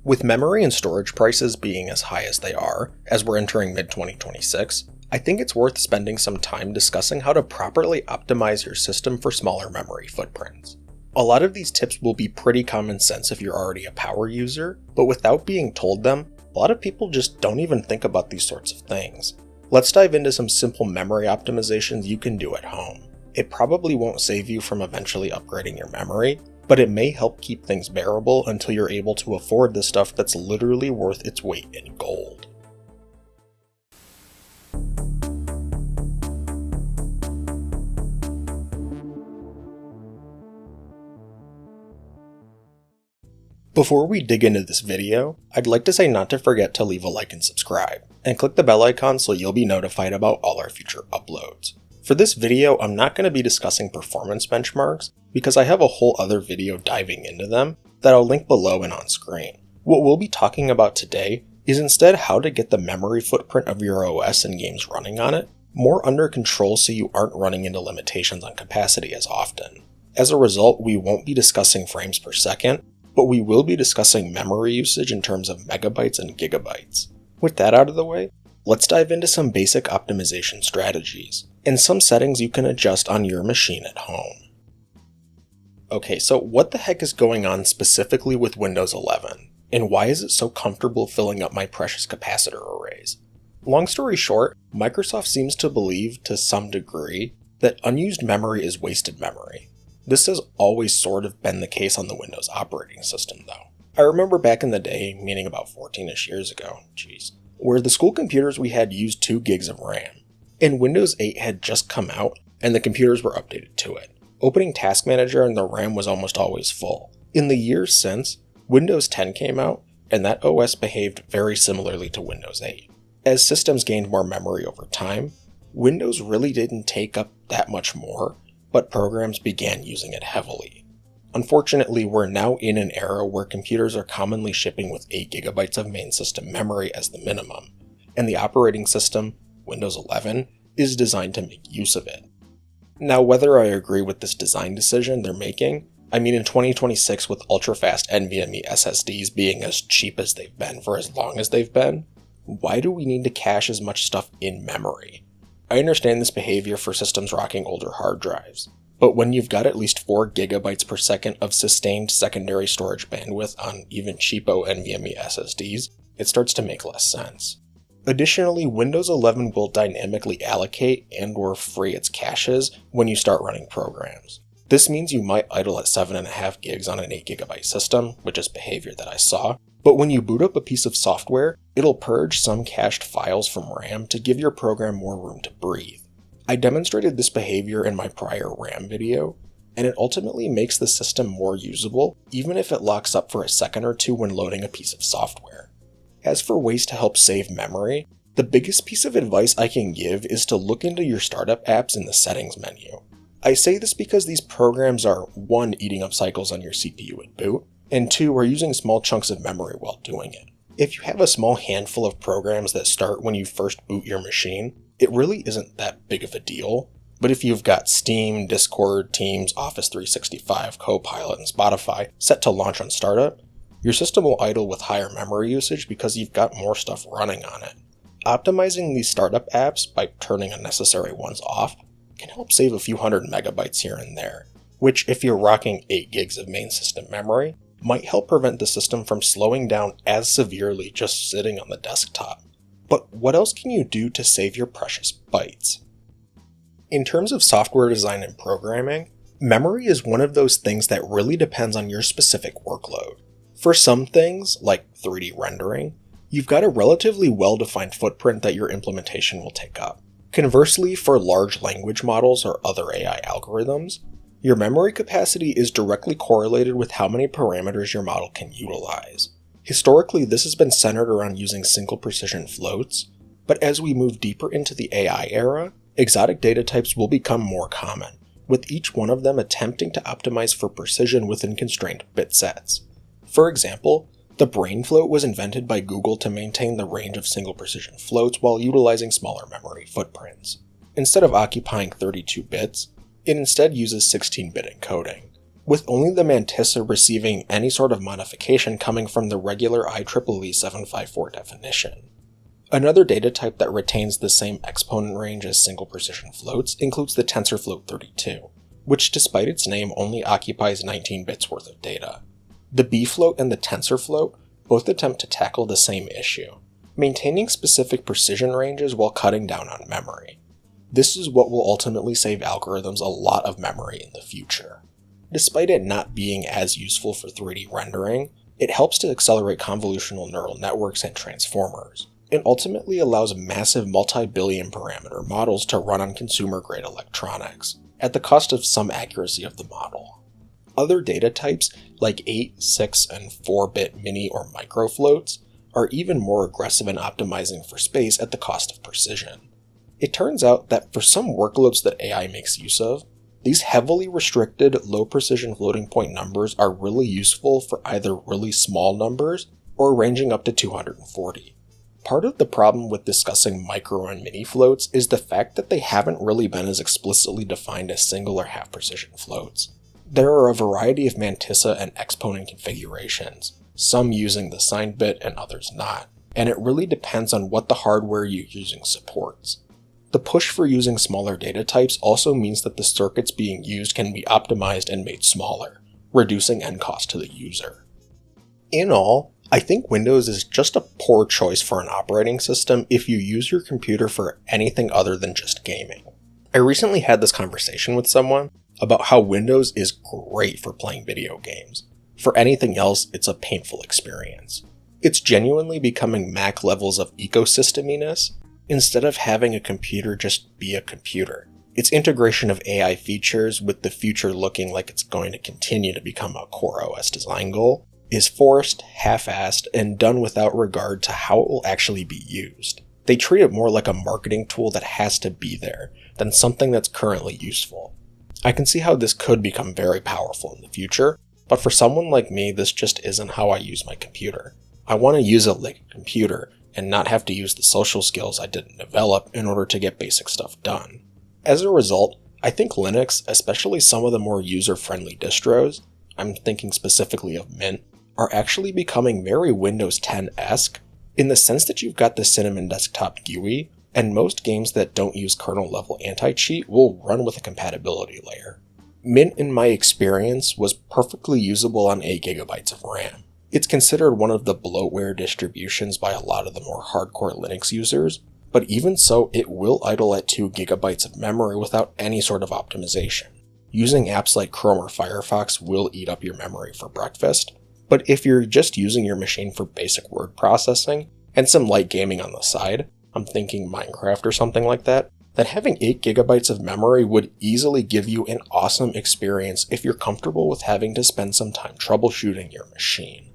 With memory and storage prices being as high as they are, as we're entering mid-2026, I think it's worth spending some time discussing how to properly optimize your system for smaller memory footprints. A lot of these tips will be pretty common sense if you're already a power user, but without being told them, a lot of people just don't even think about these sorts of things. Let's dive into some simple memory optimizations you can do at home. It probably won't save you from eventually upgrading your memory, but it may help keep things bearable until you're able to afford the stuff that's literally worth its weight in gold. Before we dig into this video, I'd like to say not to forget to leave a like and subscribe, and click the bell icon so you'll be notified about all our future uploads. For this video, I'm not going to be discussing performance benchmarks, because I have a whole other video diving into them that I'll link below and on screen. What we'll be talking about today is instead how to get the memory footprint of your OS and games running on it more under control so you aren't running into limitations on capacity as often. As a result, we won't be discussing frames per second, but we will be discussing memory usage in terms of megabytes and gigabytes. With that out of the way, let's dive into some basic optimization strategies, and some settings you can adjust on your machine at home. Okay, so what the heck is going on specifically with Windows 11, and why is it so comfortable filling up my precious capacitor arrays? Long story short, Microsoft seems to believe, to some degree, that unused memory is wasted memory. This has always sort of been the case on the Windows operating system though. I remember back in the day, meaning about 14ish years ago, where the school computers we had used 2 gigs of RAM, and Windows 8 had just come out and the computers were updated to it. Opening Task Manager and the RAM was almost always full. In the years since, Windows 10 came out and that OS behaved very similarly to Windows 8. As systems gained more memory over time, Windows really didn't take up that much more, but programs began using it heavily. Unfortunately, we're now in an era where computers are commonly shipping with 8 GB of main system memory as the minimum, and the operating system, Windows 11, is designed to make use of it. Now, whether I agree with this design decision they're making, I mean in 2026 with ultra-fast NVMe SSDs being as cheap as they've been for as long as they've been, why do we need to cache as much stuff in memory? I understand this behavior for systems rocking older hard drives, but when you've got at least 4 GB per second of sustained secondary storage bandwidth on even cheapo NVMe SSDs, it starts to make less sense. Additionally, Windows 11 will dynamically allocate and/or free its caches when you start running programs. This means you might idle at 7.5 gigs on an 8 GB system, which is behavior that I saw, but when you boot up a piece of software, it'll purge some cached files from RAM to give your program more room to breathe. I demonstrated this behavior in my prior RAM video, and it ultimately makes the system more usable even if it locks up for a second or two when loading a piece of software. As for ways to help save memory, the biggest piece of advice I can give is to look into your startup apps in the settings menu. I say this because these programs are 1. Eating up cycles on your CPU at boot, and 2. Are using small chunks of memory while doing it. If you have a small handful of programs that start when you first boot your machine, it really isn't that big of a deal, but if you've got Steam, Discord, Teams, Office 365, Copilot, and Spotify set to launch on startup, your system will idle with higher memory usage because you've got more stuff running on it. Optimizing these startup apps by turning unnecessary ones off can help save a few hundred megabytes here and there, which if you're rocking 8 gigs of main system memory, might help prevent the system from slowing down as severely just sitting on the desktop. But what else can you do to save your precious bytes? In terms of software design and programming, memory is one of those things that really depends on your specific workload. For some things, like 3D rendering, you've got a relatively well-defined footprint that your implementation will take up. Conversely, for large language models or other AI algorithms, your memory capacity is directly correlated with how many parameters your model can utilize. Historically, this has been centered around using single precision floats, but as we move deeper into the AI era, exotic data types will become more common, with each one of them attempting to optimize for precision within constrained bit sets. For example, the brain float was invented by Google to maintain the range of single precision floats while utilizing smaller memory footprints. Instead of occupying 32 bits, it instead uses 16-bit encoding. with only the Mantissa receiving any sort of modification coming from the regular IEEE 754 definition. Another data type that retains the same exponent range as single precision floats includes the TensorFloat 32, which despite its name only occupies 19 bits worth of data. The B-float and the TensorFloat both attempt to tackle the same issue, maintaining specific precision ranges while cutting down on memory. This is what will ultimately save algorithms a lot of memory in the future. Despite it not being as useful for 3D rendering, it helps to accelerate convolutional neural networks and transformers. It ultimately allows massive multi-billion parameter models to run on consumer-grade electronics, at the cost of some accuracy of the model. Other data types, like 8, 6, and 4-bit mini or micro floats, are even more aggressive in optimizing for space at the cost of precision. It turns out that for some workloads that AI makes use of, these heavily restricted, low-precision floating point numbers are really useful for either really small numbers or ranging up to 240. Part of the problem with discussing micro and mini floats is the fact that they haven't really been as explicitly defined as single or half-precision floats. There are a variety of mantissa and exponent configurations, some using the signed bit and others not, and it really depends on what the hardware you're using supports. The push for using smaller data types also means that the circuits being used can be optimized and made smaller, reducing end cost to the user. In all, I think Windows is just a poor choice for an operating system if you use your computer for anything other than just gaming. I recently had this conversation with someone about how Windows is great for playing video games. For anything else, it's a painful experience. It's genuinely becoming Mac levels of ecosystem-iness, instead of having a computer just be a computer. Its integration of AI features, with the future looking like it's going to continue to become a Core OS design goal, is forced, half-assed, and done without regard to how it will actually be used. They treat it more like a marketing tool that has to be there, than something that's currently useful. I can see how this could become very powerful in the future, but for someone like me, this just isn't how I use my computer. I want to use it like a computer, and not have to use the social skills I didn't develop in order to get basic stuff done. As a result, I think Linux, especially some of the more user-friendly distros, I'm thinking specifically of Mint, are actually becoming very Windows 10-esque, in the sense that you've got the Cinnamon desktop GUI, and most games that don't use kernel-level anti-cheat will run with a compatibility layer. Mint, in my experience, was perfectly usable on 8 GB of RAM. It's considered one of the bloatware distributions by a lot of the more hardcore Linux users, but even so, it will idle at 2 GB of memory without any sort of optimization. Using apps like Chrome or Firefox will eat up your memory for breakfast, but if you're just using your machine for basic word processing, and some light gaming on the side, I'm thinking Minecraft or something like that, then having 8 GB of memory would easily give you an awesome experience if you're comfortable with having to spend some time troubleshooting your machine.